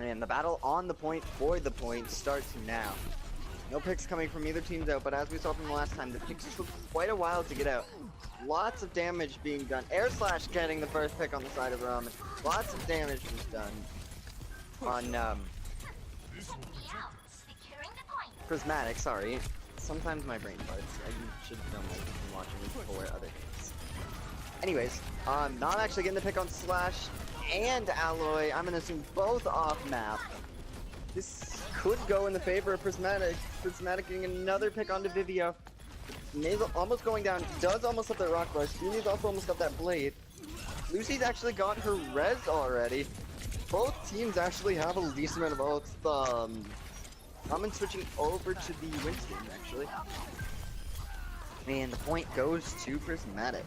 And the battle on the point for the point starts now. No picks coming from either team's out, but as we saw from the last time, the picks took quite a while to get out. Lots of damage being done. Air Slash getting the first pick on the side of Ramen. Lots of damage was done on Prismatic, sorry. Sometimes my brain farts. I should have done like been watching for other things. Anyways, not actually getting the pick on Slash and Alloy. I'm gonna assume both off map. This could go in the favor of Prismatic. Prismatic getting another pick onto Vivio. Nasal almost going down. Does almost have that rock rush. Dini's also almost got that blade. Lucy's actually got her res already. Both teams actually have a decent amount of ults. I'm switching over to the Winston actually. And the point goes to Prismatic.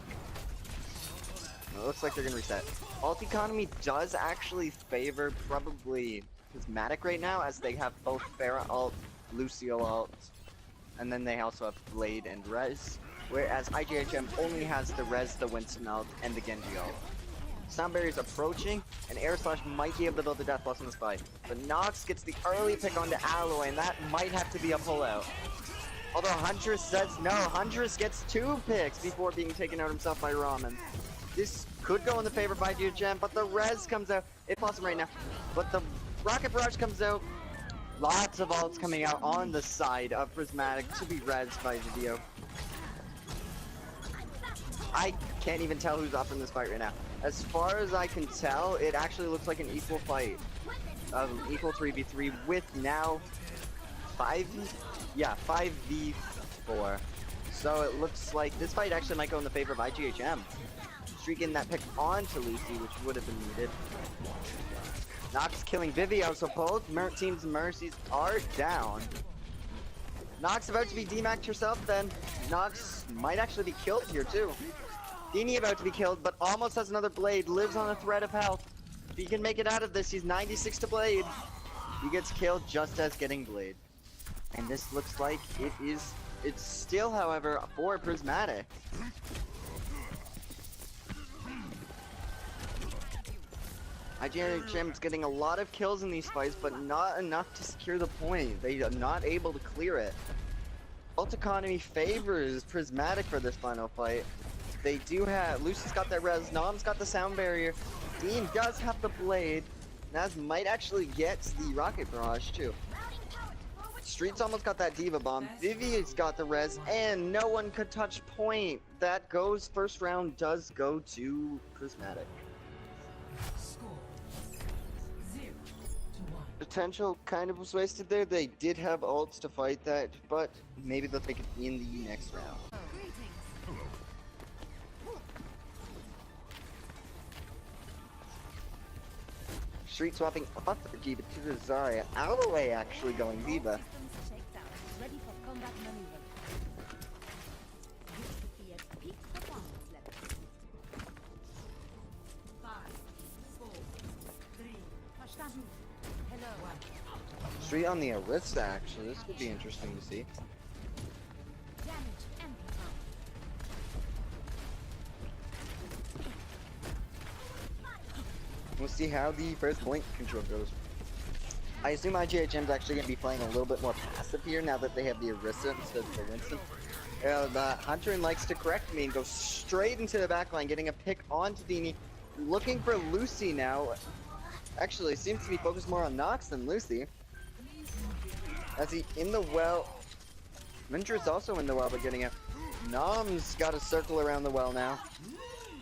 It looks like they're gonna reset. Ult economy does actually favor probably Prismatic right now, as they have both Pharah ult, Lucio ult, and then they also have Blade and Res. Whereas IGHM only has the Res, the Winston ult, and the Genji ult. Sound barrier's approaching, and Air Slash might be able to build the Death Plus in this fight. But Nox gets the early pick onto Alloy, and that might have to be a pullout. Although Huntress says no, Huntress gets 2 picks before being taken out himself by Ramen. This could go in the favor of IGHM, but the Res comes out. It's awesome right now. But the Rocket Barrage comes out. Lots of ults coming out on the side of Prismatic to be Res by Vivio. I can't even tell who's up in this fight right now. As far as I can tell, it actually looks like an equal fight. Equal 3v3 with now 5v4. So it looks like this fight actually might go in the favor of IGHM. Streaking that pick onto Lucy, which would have been needed. Nox killing Vivio, so both teams' mercies are down. Nox about to be demaxed herself then. Nox might actually be killed here too. Dini about to be killed, but almost has another blade, lives on a thread of health. If he can make it out of this, he's 96 to blade. He gets killed just as getting blade. And this looks like it's still, however, for Prismatic. IGHM's getting a lot of kills in these fights, but not enough to secure the point. They are not able to clear it. Ult economy favors Prismatic for this final fight. They do have, Lucy's got that res, Nom's got the sound barrier, Dean does have the blade, Naz might actually get the rocket barrage too. Street's almost got that diva bomb, Vivi's got the res, and no one could touch point. That goes, first round does go to Prismatic. Potential kind of was wasted there. They did have ults to fight that, but maybe they'll take it in the next round. Street swapping off the Diva to the Zarya. Alloy actually going Diva. Street on the Arista actually. This could be interesting to see. We'll see how the first point control goes. I assume IGHM's actually going to be playing a little bit more passive here now that they have the Arista instead of the Winston. The Hunter likes to correct me and go straight into the backline, getting a pick onto Dini. Looking for Lucy now. Actually, seems to be focused more on Nox than Lucy. As he in the well. Mindra's also in the well, but getting a... Nom's got a circle around the well now.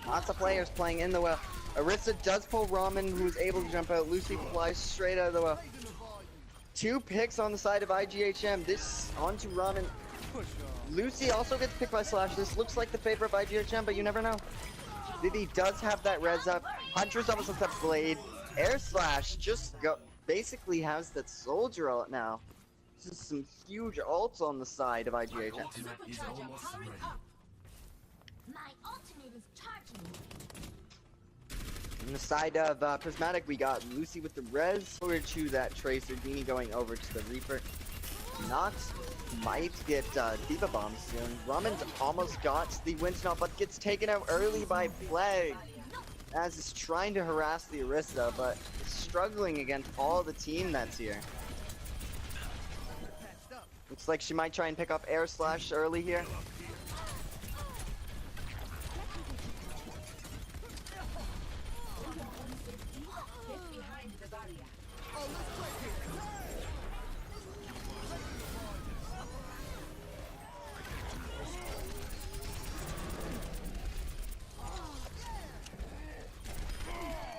Lots of players playing in the well. Arista does pull Ramen, who's able to jump out. Lucy flies straight out of the well. 2 picks on the side of IGHM. This onto Ramen. Lucy also gets picked by Slash. This looks like the favor of IGHM, but you never know. Vivi does have that res up. Huntress almost has that blade. Air Slash just basically has that soldier ult now. This is some huge ults on the side of IGHM. My ultimate is charging. On the side of Prismatic, we got Lucy with the res over to that Tracer. Dini going over to the Reaper. Nox might get Diva Bomb soon. Ramen's almost got the Winston, but gets taken out early by Plague. As is trying to harass the Orisa, but struggling against all the team that's here. Looks like she might try and pick up Air Slash early here.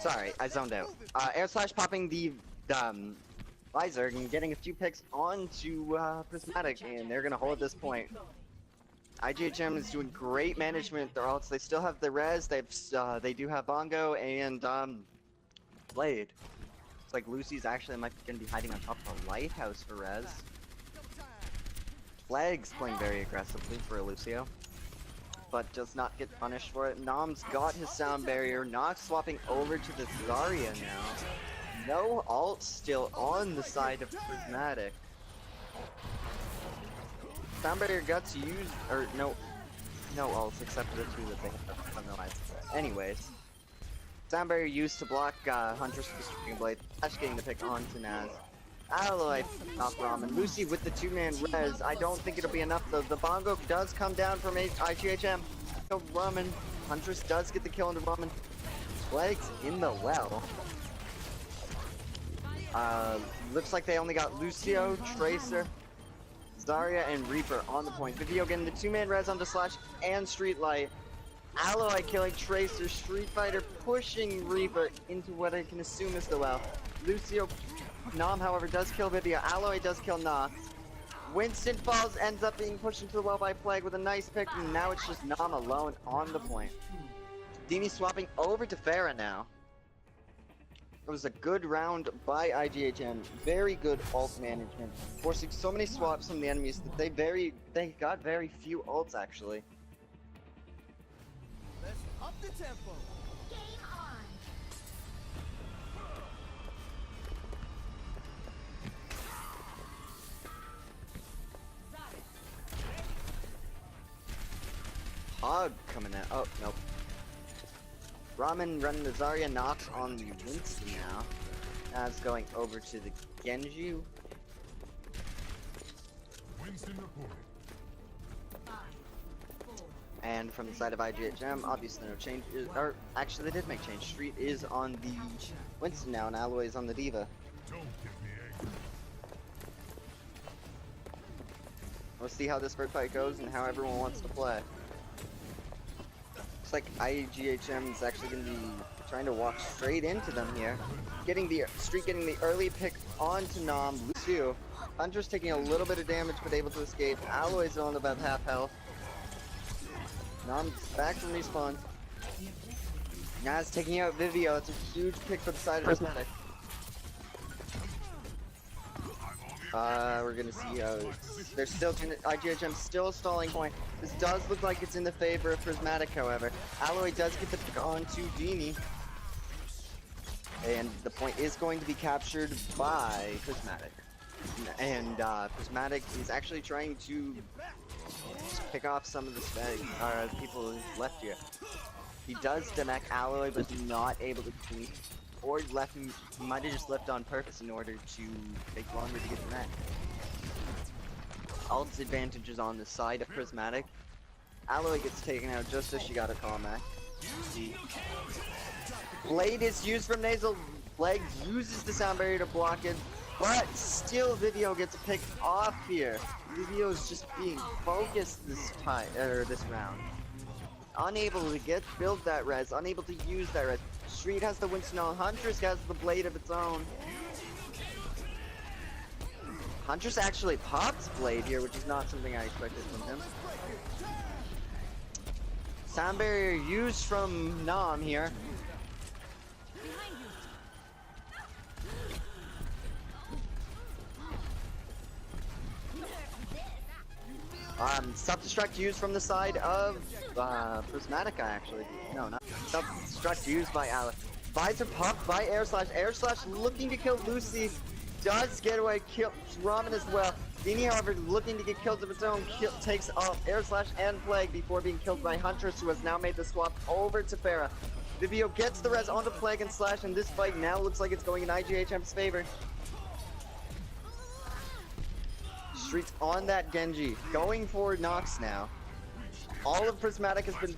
Sorry, I zoned out. Air Slash popping the visor and getting a few picks onto Prismatic, and they're gonna hold this point. IGHM is doing great management. They still have the res. They do have Bongo and Blade. It's like Lucy's actually might gonna be hiding on top of a lighthouse for res. Flag's playing very aggressively for Lucio, but does not get punished for it. Nom's got his sound barrier. Nox swapping over to the Zarya now. No ult still on the side of Prismatic. Sound barrier got to use, or no ults except for the two that they have otherwise. Anyways, sound barrier used to block Huntress with the Striking Blade. Flash getting the pick onto Naz. Alloy off Ramen. Lucy with the two-man res. I don't think it'll be enough though. The Bongo does come down from IGHM. Ramen. Huntress does get the kill into Ramen. Plague's in the well. Looks like they only got Lucio, Tracer, Zarya, and Reaper on the point. Video getting the two-man res onto Slash and Streetlight. Alloy killing Tracer. Street Fighter pushing Reaper into what I can assume is the well. Lucio, Nom, however, does kill Vivia. Alloy does kill Nox. Winston falls, ends up being pushed into the well by Plague with a nice pick, and now it's just Nom alone on the point. Dini swapping over to Pharah now. It was a good round by IGHM. Very good ult management, forcing so many swaps from the enemies that they got very few ults actually. Let's up the tempo. Game on. Hog coming out. Oh, nope. Ramen running the Zarya, Nox on the Winston now. That's going over to the Genji. Winston reporting. And from the side of IGHM, obviously no changes. Or actually, they did make change. Street is on the Winston now, and Alloy is on the Diva. Don't give me Ighm. We'll see how this first fight goes and how everyone wants to play. Looks like IGHM is actually going to be trying to walk straight into them here. Getting the early pick onto Nom. Lucio. Hunter's taking a little bit of damage but able to escape. Alloy's on about half health. Nom's back from respawn. Naz taking out Vivio. It's a huge pick for the side of Prismatic. We're gonna see they're still IGHM still stalling point. This does look like it's in the favor of Prismatic, however. Alloy does get the pick onto Dini. And the point is going to be captured by Prismatic. And Prismatic is actually trying to pick off some of the people who left here. He does demek Alloy, but he's not able to clean. Or left him, he might have just left on purpose in order to take longer to get the net. Alt's advantage is on the side of Prismatic. Alloy gets taken out just as she got a call back. Blade is used from Nasal. Leg uses the sound barrier to block it, but still Vivio gets picked off here. Vivio is just being focused this round. Unable to build that res, unable to use that res. Street has the Winston on. Huntress has the blade of its own. Huntress actually pops blade here, which is not something I expected from him. Sound barrier used from Nom here. Self-destruct used from the side of Prismatica, actually. No, not self-destruct used by Alex. Visor popped by Air Slash. Air Slash looking to kill Lucy. Does get away, kills Ramen as well. Dini, however, looking to get kills of its own, takes off Air Slash and Plague before being killed by Huntress, who has now made the swap over to Pharah. Vivio gets the res onto Plague and Slash, and this fight now looks like it's going in IGHM's favor. Streets on that Genji, going for Nox now. All of Prismatic has been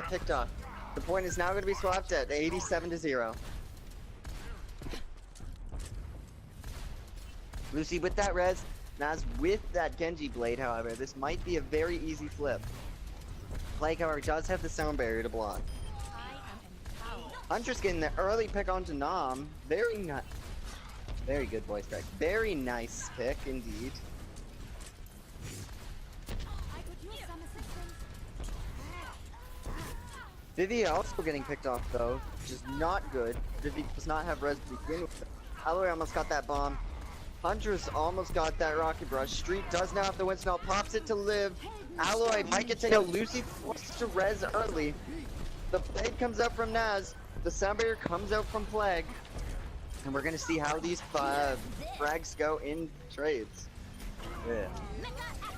picked up. The point is now going to be swapped at 87-0. Lucy with that res, Naz with that Genji blade, however, this might be a very easy flip. Plague, however, does have the sound barrier to block. Huntress getting the early pick onto Nam. Very good voice crack. Very nice pick indeed. Vivi also getting picked off though, which is not good. Vivi does not have res to begin with. Alloy almost got that bomb. Huntress almost got that rocket brush. Street does now have the Winston ult, pops it to live. Alloy might get taken out. Lucy forced to res early. The blade comes out from Naz. The sound barrier comes out from Plague. And we're gonna see how these frags go in trades. Yeah.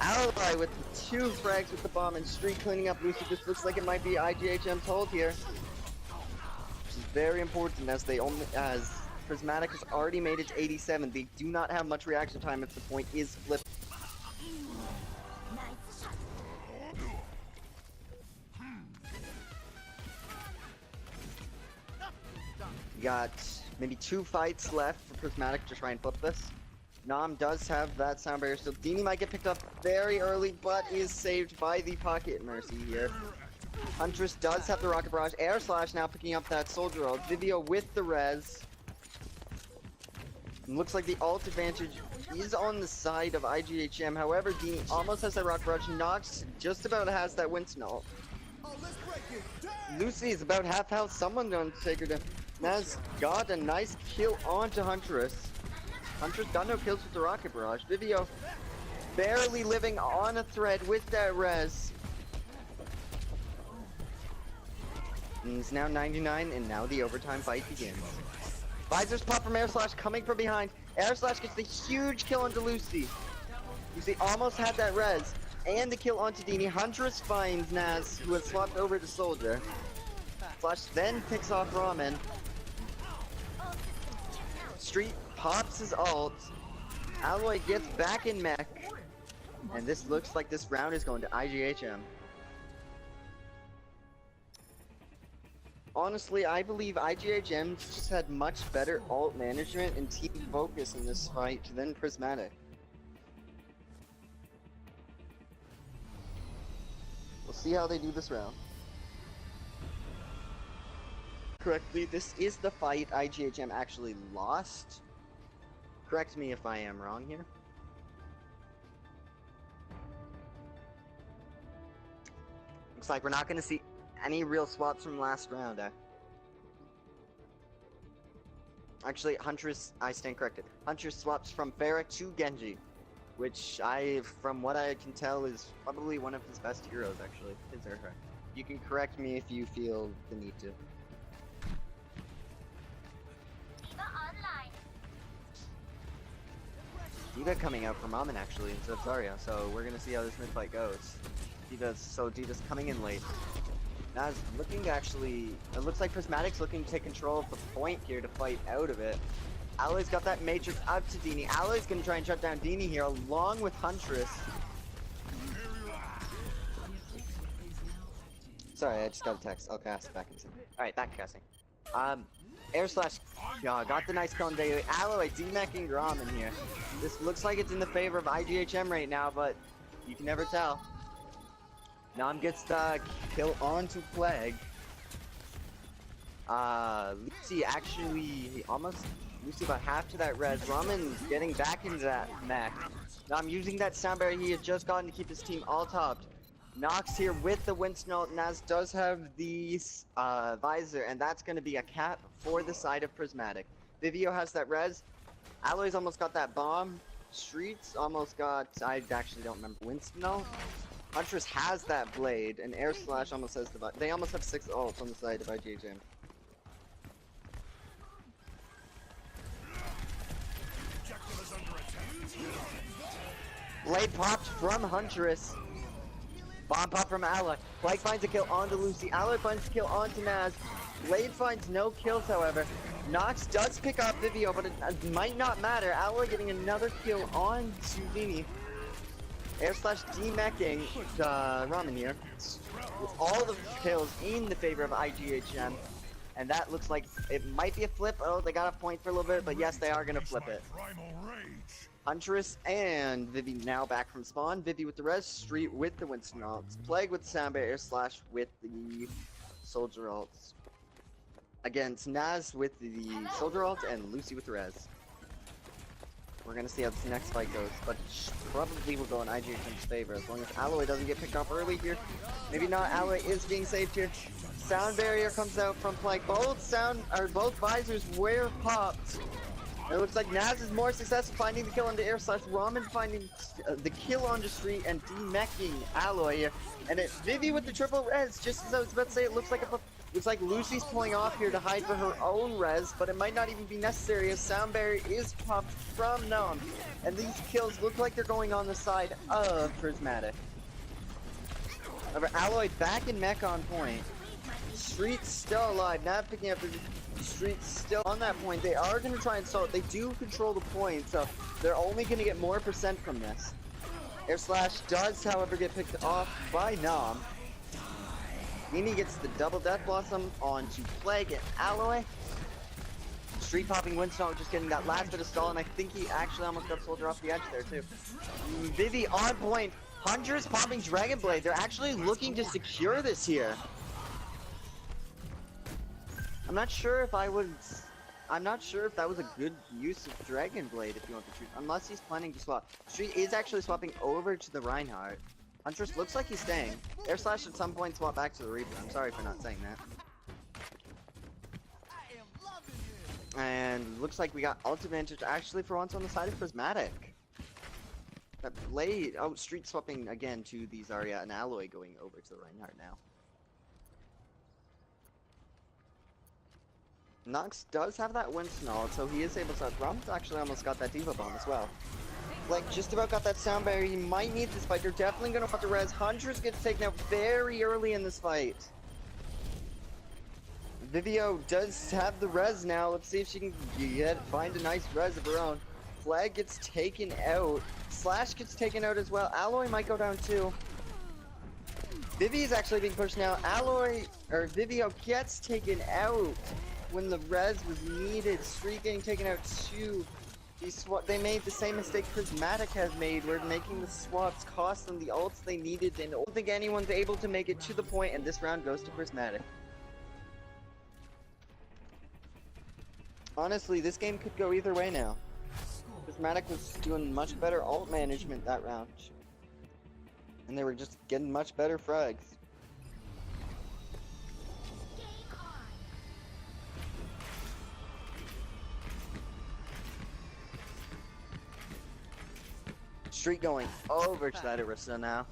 Alloy with 2 frags with the bomb and Street cleaning up Lucy. This looks like it might be IGHM's hold here. Which is very important as Prismatic has already made it to 87. They do not have much reaction time if the point is flipped. We got maybe 2 fights left for Prismatic to try and flip this. Nam does have that sound barrier still. Dini might get picked up very early, but is saved by the Pocket Mercy here. Huntress does have the Rocket Barrage. Air Slash now picking up that Soldier ult. Vivio with the res. And looks like the ult advantage is on the side of IGHM. However, Dini almost has that Rocket Barrage. Nox just about has that Winston ult. Lucy is about half health. Someone gonna take her down. Naz got a nice kill onto Huntress. Huntress got no kills with the Rocket Barrage. Vivio barely living on a thread with that res. And it's now 99, and now the overtime fight begins. Visors pop from Air Slash coming from behind. Air Slash gets the huge kill onto Lucy. Lucy almost had that res. And the kill onto Dini. Huntress finds Naz, who has swapped over to Soldier. Slash then picks off Ramen. Street pops his ult. Alloy gets back in mech. And this looks like this round is going to IGHM. Honestly, I believe IGHM just had much better ult management and team focus in this fight than Prismatic. We'll see how they do this round. Correctly, this is the fight IGHM actually lost. Correct me if I am wrong here. Looks like we're not going to see any real swaps from last round, Actually, Huntress, I stand corrected. Huntress swaps from Pharah to Genji, which from what I can tell, is probably one of his best heroes, actually. His or her. You can correct me if you feel the need to. D.Va coming out from Ramen actually instead of Zarya, so we're gonna see how this mid fight goes. D.Va's coming in late. Naz looking to actually, it looks like Prismatic's looking to take control of the point here to fight out of it. Alloy's got that Matrix out to Dini. Alloy's gonna try and shut down Dini here along with Huntress. Sorry, I just got a text. I'll cast back in a second. Alright, back casting. Air Slash, got the nice kill on Daily. Alloy demeching Ramen here. This looks like it's in the favor of IGHM right now, but you can never tell. Nam gets the kill onto Plague. Lucy actually Lucy about half to that res. Ramen getting back into that mech. Nam using that sound barrier he had just gotten to keep his team all topped. Nox here with the Winston ult. Naz does have the visor, and that's going to be a cap for the side of Prismatic. Vivio has that res. Alloy's almost got that bomb. Streets almost got, I actually don't remember, Winston ult. Huntress has that blade, and Air Slash almost has the, they almost have 6 ults on the side of IGHM. Blade popped from Huntress. Bomb pop from Alloy. Plague finds a kill onto Lucy. Alloy finds a kill onto Naz. Blade finds no kills, however. Nox does pick up Vivio, but it might not matter. Alloy getting another kill on Sudini. Air slash demecking Ramen here. With all the kills in the favor of IGHM. And that looks like it might be a flip. Oh, they got a point for a little bit, but yes, they are going to flip it. Primal rage. Huntress and Vivi now back from spawn. Vivi with the res, Street with the Winston ults, Plague with the Sound Barrier, Slash with the Soldier ults. Against Naz with the Soldier ult and Lucy with the res. We're gonna see how this next fight goes, but probably will go in IGHM's favor as long as Alloy doesn't get picked off early here. Maybe not. Alloy is being saved here. Sound Barrier comes out from Plague. Both visors were popped. It looks like Naz is more successful finding the kill on the air slash. Ramen finding the kill on the street and demecking Alloy here. And it's Vivi with the triple res. Just as I was about to say, it looks like Lucy's pulling off here to hide for her own res, but it might not even be necessary as Sound Barrier is popped from Nom. And these kills look like they're going on the side of Prismatic. However, Alloy back in mech on point. Street's still alive, not picking up the Street's still on that point. They are going to try and salt. They do control the point, so they're only going to get more percent from this. Air slash does, however, get picked off by Nom. Mimi gets the double Death Blossom onto Plague and Alloy. Street popping Winston just getting that last bit of stall, and I think he actually almost got Soldier off the edge there too. Vivi on point. Huntress popping Dragon Blade. They're actually looking to secure this here. I'm not sure if that was a good use of Dragon Blade, if you want the truth. Unless he's planning to swap. Street is actually swapping over to the Reinhardt. Huntress looks like he's staying. Air slash at some point swap back to the Reaper. I'm sorry for not saying that. And looks like we ult advantage actually for once on the side of Prismatic. That Blade, oh, Street swapping again to the Zarya and Alloy going over to the Reinhardt now. Nox does have that Winston ult, so he is able to. Rom's actually almost got that Diva bomb as well. Like, just about got that Sound Barrier. He might need this fight. They're definitely going to want the res. Huntress gets taken out very early in this fight. Vivio does have the res now. Let's see if she can find a nice res of her own. Flag gets taken out. Slash gets taken out as well. Alloy might go down too. Vivi is actually being pushed now. Vivio gets taken out when the res was needed. Street getting taken out too. They made the same mistake Prismatic has made, where making the swaps cost them the ults they needed, and I don't think anyone's able to make it to the point, and this round goes to Prismatic. Honestly, this game could go either way now. Prismatic was doing much better ult management that round. And they were just getting much better frags. Street going over to that Orisa now.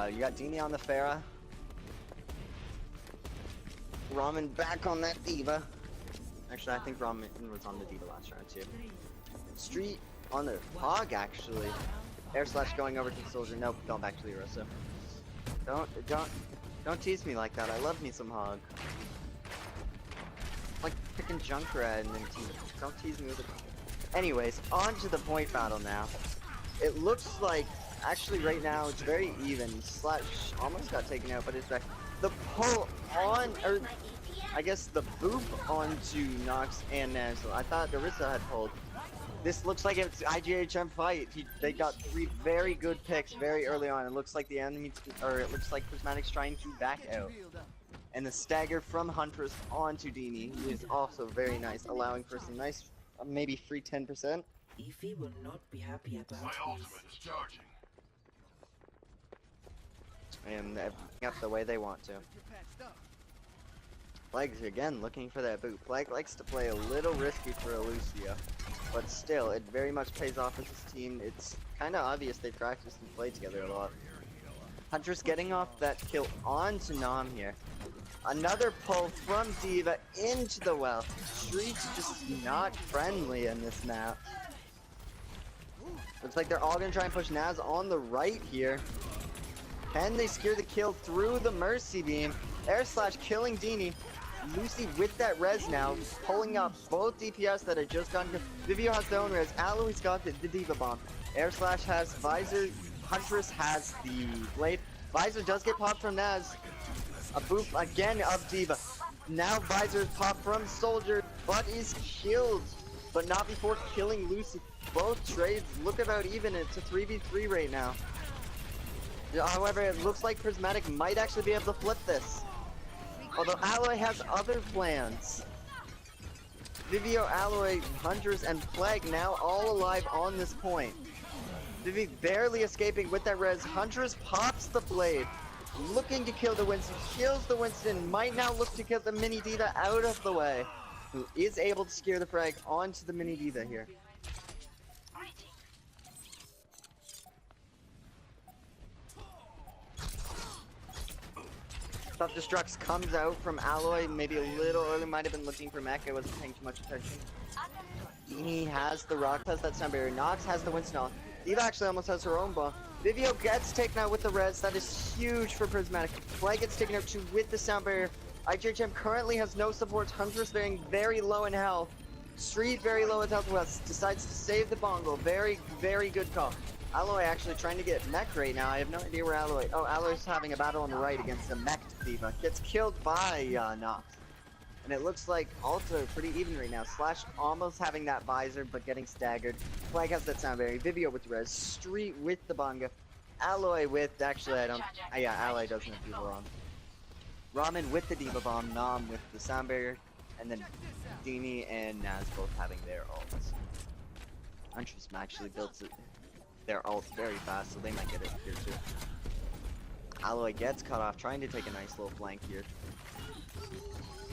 You got Dini on the Pharah. Ramen back on that Diva. Actually, I think Ramen was on the Diva last round too. Street on the Hog actually. Air slash going over to the Soldier. Nope, going back to the Orisa. Don't tease me like that. I love me some Hog. Like picking Junkrat and then don't tease me with it. Anyways, on to the point battle now. It looks like, actually right now, it's very even. Slash almost got taken out, but it's back. The pull on, or I guess the boop onto Nox and Nazzle. I thought Orisa had pulled. This looks like it's IGHM fight. They got 3 very good picks very early on. It looks like the enemy, or it looks like Prismatic's trying to back out. And the stagger from Huntress onto Dini is also very nice, allowing for some nice, maybe free 10%. Ify will not be happy about My this. ultimate is charging. And they're up the way they want to. Plague's again looking for that boot. Plague likes to play a little risky for a Lucio, but still, it very much pays off with his team. It's kind of obvious they practiced and played together a lot. Huntress getting off that kill onto Nom here. Another pull from Diva into the well. Street's just not friendly in this map. Looks like they're all gonna try and push Naz on the right here. Can they secure the kill through the Mercy Beam? Air Slash killing Dini. Lucy with that res now, pulling up both DPS that had just gone. Vivio has their own res. Aloy's got the Diva Bomb. Air Slash has Visor. Huntress has the Blade. Visor does get popped from Naz. A boop again of Diva. Now Visor is popped from Soldier, but is killed. But not before killing Lucy. Both trades look about even. It's a 3v3 right now. However, it looks like Prismatic might actually be able to flip this. Although Alloy has other plans. Vivio, Alloy, Hunters, and Plague now all alive on this point. Vivi barely escaping with that res. Huntress pops the Blade. Looking to kill the Winston. Kills the Winston. Might now look to get the Mini Diva out of the way. Who is able to secure the frag onto the Mini Diva here. Self-destructs comes out from Alloy, maybe a little early, might have been looking for mech, I wasn't paying too much attention. He has the rock, has that sound barrier. Nox has the Winston. Eva actually almost has her own bomb. Vivio gets taken out with the res, that is huge for Prismatic. Flag gets taken out too with the sound barrier. IGHM currently has no support, Huntress being very low in health. Street very low in health, West decides to save the bongo, very, very good call. Alloy actually trying to get mech right now. I have no idea where Alloy. Oh, Alloy's having a battle on the right against the mech Diva. Gets killed by Nox. And it looks like also pretty even right now. Slash almost having that visor, but getting staggered. Flag has that sound barrier. Vivio with the res. Street with the bonga. Alloy with, actually I don't, yeah, Alloy doesn't have Diva on. Ramen with the Diva Bomb. Nom with the sound barrier. And then Dini and Naz both having their ults. Huntress actually builds it. Their ults very fast, so they might get it here too. Alloy gets cut off, trying to take a nice little flank here.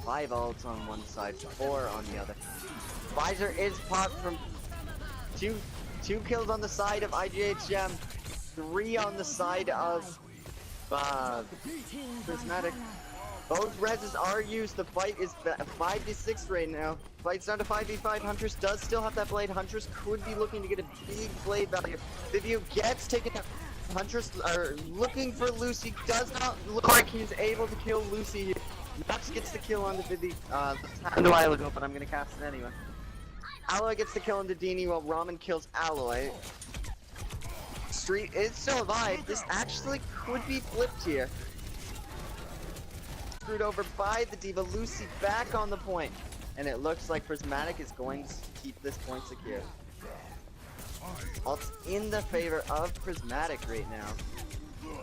5 ults on one side, 4 on the other. Visor is popped from two kills on the side of IGHM, 3 on the side of Prismatic. Both reses are used. The fight is 5v6 right now. Fight's down to 5v5. Huntress does still have that blade. Huntress could be looking to get a big blade value. Vivio gets taken down. Huntress are looking for Lucy. Does not look like he's able to kill Lucy here. Nox gets the kill on the Vivi. That happened a while ago, but I'm gonna cast it anyway. Alloy gets the kill on the Dini while Ramen kills Alloy. Street is still alive. This actually could be flipped here. Screwed over by the Diva. Lucy back on the point. And it looks like Prismatic is going to keep this point secure. Ult's in the favor of Prismatic right now.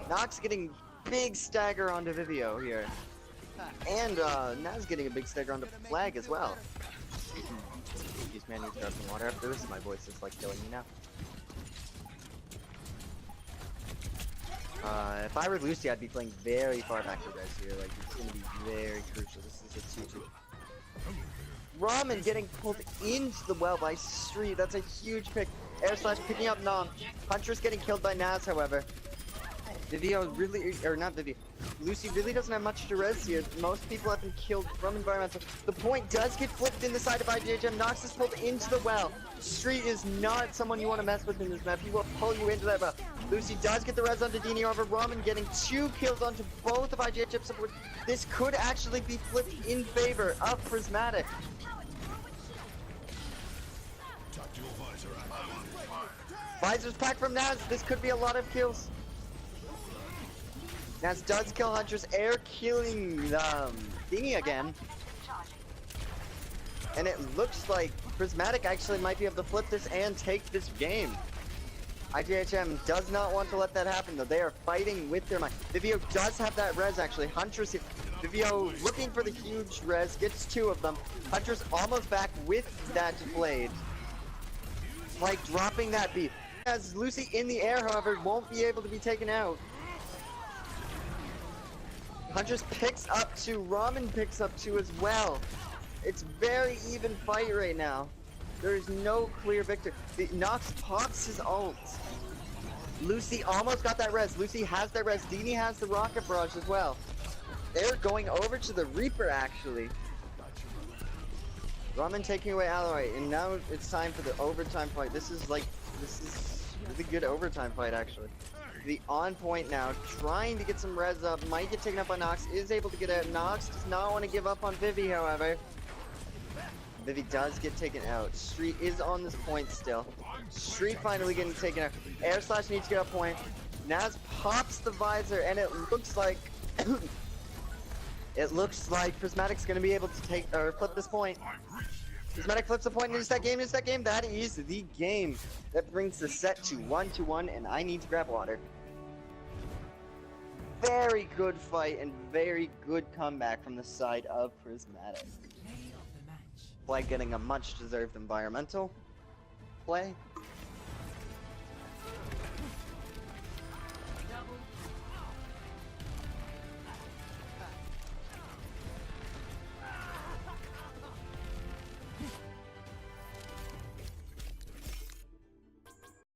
Nox getting big stagger onto Vivio here. And Naz getting a big stagger onto Flag as well. Excuse me, I need to grab some water after this. My voice is like killing me now. If I were Lucy, I'd be playing very far back to res here. Like, it's gonna be very crucial. This is a 2-2. Ramen getting pulled into the well by Street. That's a huge pick. Air Slash picking up Nom. Huntress getting killed by Naz, however. Vivio really, or not Vivio. Lucy really doesn't have much to res here. Most people have been killed from environmental. The point does get flipped in the side of IGHM. Nox is pulled into the well. Street is not someone you want to mess with in this map. He will pull you into that well. Lucy does get the res onto Dini over Ramen, getting 2 kills onto both of IGHM support. This could actually be flipped in favor of Prismatic. Visor's packed from Naz. This could be a lot of kills. Naz does kill Huntress, air killing Dini again. And it looks like Prismatic actually might be able to flip this and take this game. IGHM does not want to let that happen though. They are fighting with their mind. Vivio does have that res actually. Huntress here. Vivio looking for the huge res, gets 2 of them. Huntress almost back with that blade. Like dropping that beat. As Lucy in the air, however, won't be able to be taken out. Huntress picks up 2, Ramen picks up 2 as well. It's very even fight right now. There is no clear victor. Nox pops his ult. Lucy almost got that res. Lucy has that res. Dini has the rocket barrage as well. They're going over to the Reaper actually. Ramen taking away Alloy, and now it's time for the overtime fight. This is Really good overtime fight, actually. The on point now, trying to get some res up, might get taken up by Nox, is able to get out. Nox does not want to give up on Vivi, however. Vivi does get taken out. Street is on this point still. Street finally getting taken out. Air Slash needs to get up point. Naz pops the visor, and it looks like it looks like Prismatic's gonna be able to take or flip this point. Prismatic flips the point into that game. That is the game that brings the set to 1-1, and I need to grab water. Very good fight and very good comeback from the side of Prismatic. Play of the match. Play getting a much deserved environmental play.